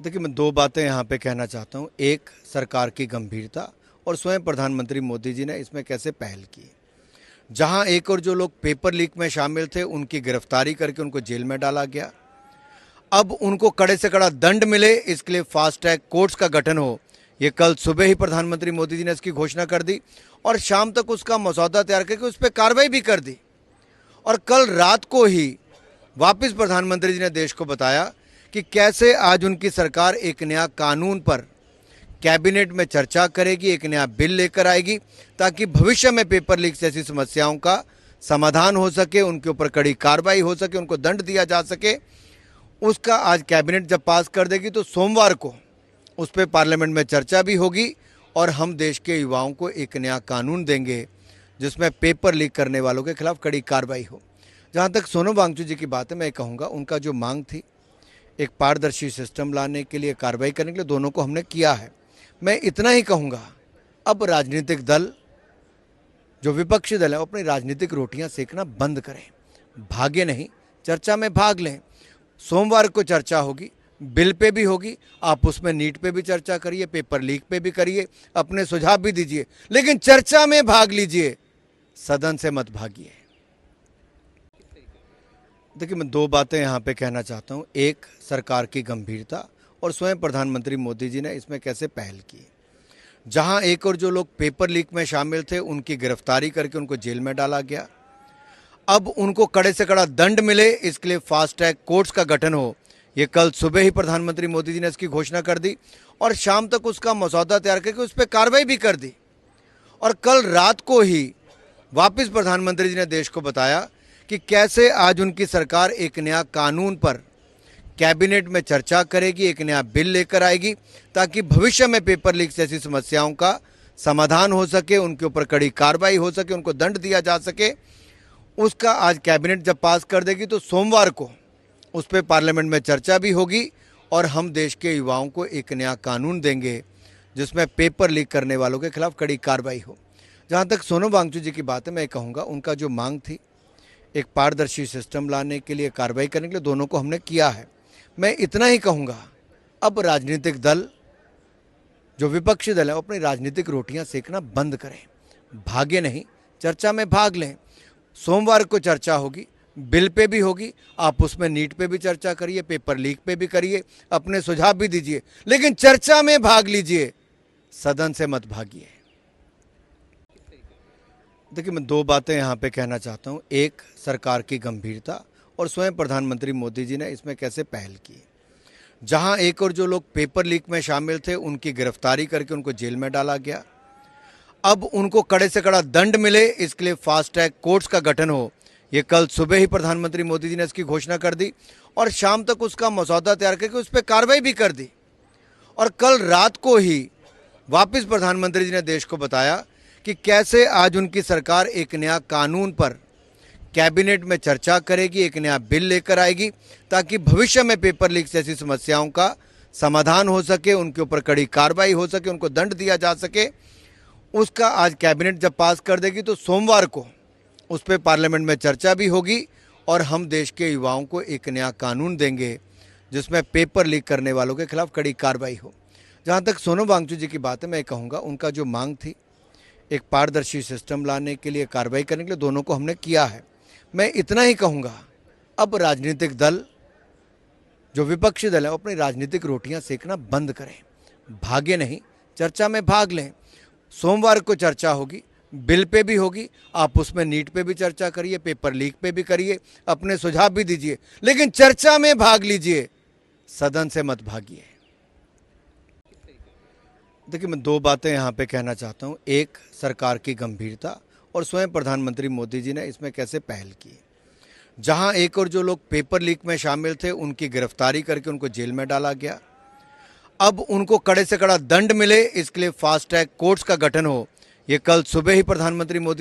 देखिए, मैं दो बातें यहाँ पे कहना चाहता हूँ। एक, सरकार की गंभीरता और स्वयं प्रधानमंत्री मोदी जी ने इसमें कैसे पहल की। जहाँ एक और जो लोग पेपर लीक में शामिल थे उनकी गिरफ्तारी करके उनको जेल में डाला गया। अब उनको कड़े से कड़ा दंड मिले, इसके लिए फास्ट ट्रैक कोर्ट्स का गठन हो। ये कल सुबह ही प्रधानमंत्री मोदी जी ने इसकी घोषणा कर दी और शाम तक उसका मसौदा तैयार करके उस पर कार्रवाई भी कर दी। और कल रात को ही वापस प्रधानमंत्री जी ने देश को बताया कि कैसे आज उनकी सरकार एक नया कानून पर कैबिनेट में चर्चा करेगी, एक नया बिल लेकर आएगी ताकि भविष्य में पेपर लीक जैसी समस्याओं का समाधान हो सके, उनके ऊपर कड़ी कार्रवाई हो सके, उनको दंड दिया जा सके। उसका आज कैबिनेट जब पास कर देगी तो सोमवार को उस पर पार्लियामेंट में चर्चा भी होगी और हम देश के युवाओं को एक नया कानून देंगे जिसमें पेपर लीक करने वालों के खिलाफ कड़ी कार्रवाई हो। जहाँ तक सोनम वांगचुक जी की बात है, मैं कहूँगा उनका जो मांग थी एक पारदर्शी सिस्टम लाने के लिए, कार्रवाई करने के लिए, दोनों को हमने किया है। मैं इतना ही कहूँगा, अब राजनीतिक दल, जो विपक्षी दल है, वो अपनी राजनीतिक रोटियां सेकना बंद करें, भागे नहीं, चर्चा में भाग लें। सोमवार को चर्चा होगी, बिल पे भी होगी, आप उसमें नीट पे भी चर्चा करिए, पेपर लीक पे भी करिए, अपने सुझाव भी दीजिए, लेकिन चर्चा में भाग लीजिए, सदन से मत भागिए। देखिए, मैं दो बातें यहाँ पे कहना चाहता हूँ। एक, सरकार की गंभीरता और स्वयं प्रधानमंत्री मोदी जी ने इसमें कैसे पहल की। जहाँ एक और जो लोग पेपर लीक में शामिल थे उनकी गिरफ्तारी करके उनको जेल में डाला गया। अब उनको कड़े से कड़ा दंड मिले, इसके लिए फास्ट ट्रैक कोर्ट्स का गठन हो। ये कल सुबह ही प्रधानमंत्री मोदी जी ने इसकी घोषणा कर दी और शाम तक उसका मसौदा तैयार करके उस पर कार्रवाई भी कर दी। और कल रात को ही वापस प्रधानमंत्री जी ने देश को बताया कि कैसे आज उनकी सरकार एक नया कानून पर कैबिनेट में चर्चा करेगी, एक नया बिल लेकर आएगी ताकि भविष्य में पेपर लीक जैसी समस्याओं का समाधान हो सके, उनके ऊपर कड़ी कार्रवाई हो सके, उनको दंड दिया जा सके। उसका आज कैबिनेट जब पास कर देगी तो सोमवार को उस पर पार्लियामेंट में चर्चा भी होगी और हम देश के युवाओं को एक नया कानून देंगे जिसमें पेपर लीक करने वालों के खिलाफ कड़ी कार्रवाई हो। जहाँ तक सोनम वांगचुक जी की बात है, मैं कहूँगा उनका जो मांग थी एक पारदर्शी सिस्टम लाने के लिए, कार्रवाई करने के लिए, दोनों को हमने किया है। मैं इतना ही कहूँगा, अब राजनीतिक दल, जो विपक्षी दल है, वो अपनी राजनीतिक रोटियां सेकना बंद करें, भागे नहीं, चर्चा में भाग लें। सोमवार को चर्चा होगी, बिल पे भी होगी, आप उसमें नीट पे भी चर्चा करिए, पेपर लीक पे भी करिए, अपने सुझाव भी दीजिए, लेकिन चर्चा में भाग लीजिए, सदन से मत भागिए। देखिए, मैं दो बातें यहाँ पे कहना चाहता हूँ। एक, सरकार की गंभीरता और स्वयं प्रधानमंत्री मोदी जी ने इसमें कैसे पहल की। जहाँ एक और जो लोग पेपर लीक में शामिल थे उनकी गिरफ्तारी करके उनको जेल में डाला गया। अब उनको कड़े से कड़ा दंड मिले, इसके लिए फास्ट ट्रैक कोर्ट्स का गठन हो। ये कल सुबह ही प्रधानमंत्री मोदी जी ने इसकी घोषणा कर दी और शाम तक उसका मसौदा तैयार करके उस पर कार्रवाई भी कर दी। और कल रात को ही वापस प्रधानमंत्री जी ने देश को बताया कि कैसे आज उनकी सरकार एक नया कानून पर कैबिनेट में चर्चा करेगी, एक नया बिल लेकर आएगी ताकि भविष्य में पेपर लीक जैसी समस्याओं का समाधान हो सके, उनके ऊपर कड़ी कार्रवाई हो सके, उनको दंड दिया जा सके। उसका आज कैबिनेट जब पास कर देगी तो सोमवार को उस पर पार्लियामेंट में चर्चा भी होगी और हम देश के युवाओं को एक नया कानून देंगे जिसमें पेपर लीक करने वालों के खिलाफ कड़ी कार्रवाई हो। जहाँ तक सोनम वांगचुक जी की बात है, मैं कहूँगा उनका जो मांग थी एक पारदर्शी सिस्टम लाने के लिए, कार्रवाई करने के लिए, दोनों को हमने किया है। मैं इतना ही कहूँगा, अब राजनीतिक दल, जो विपक्षी दल है, वो अपनी राजनीतिक रोटियां सेकना बंद करें, भागे नहीं, चर्चा में भाग लें। सोमवार को चर्चा होगी, बिल पे भी होगी, आप उसमें नीट पे भी चर्चा करिए, पेपर लीक पे भी करिए, अपने सुझाव भी दीजिए, लेकिन चर्चा में भाग लीजिए, सदन से मत भागिए। देखिए, मैं दो बातें यहाँ पे कहना चाहता हूँ। एक, सरकार की गंभीरता और स्वयं प्रधानमंत्री मोदी जी ने इसमें कैसे पहल की। जहाँ एक और जो लोग पेपर लीक में शामिल थे उनकी गिरफ्तारी करके उनको जेल में डाला गया। अब उनको कड़े से कड़ा दंड मिले, इसके लिए फास्ट ट्रैक कोर्ट्स का गठन हो। ये कल सुबह ही प्रधानमंत्री मोदी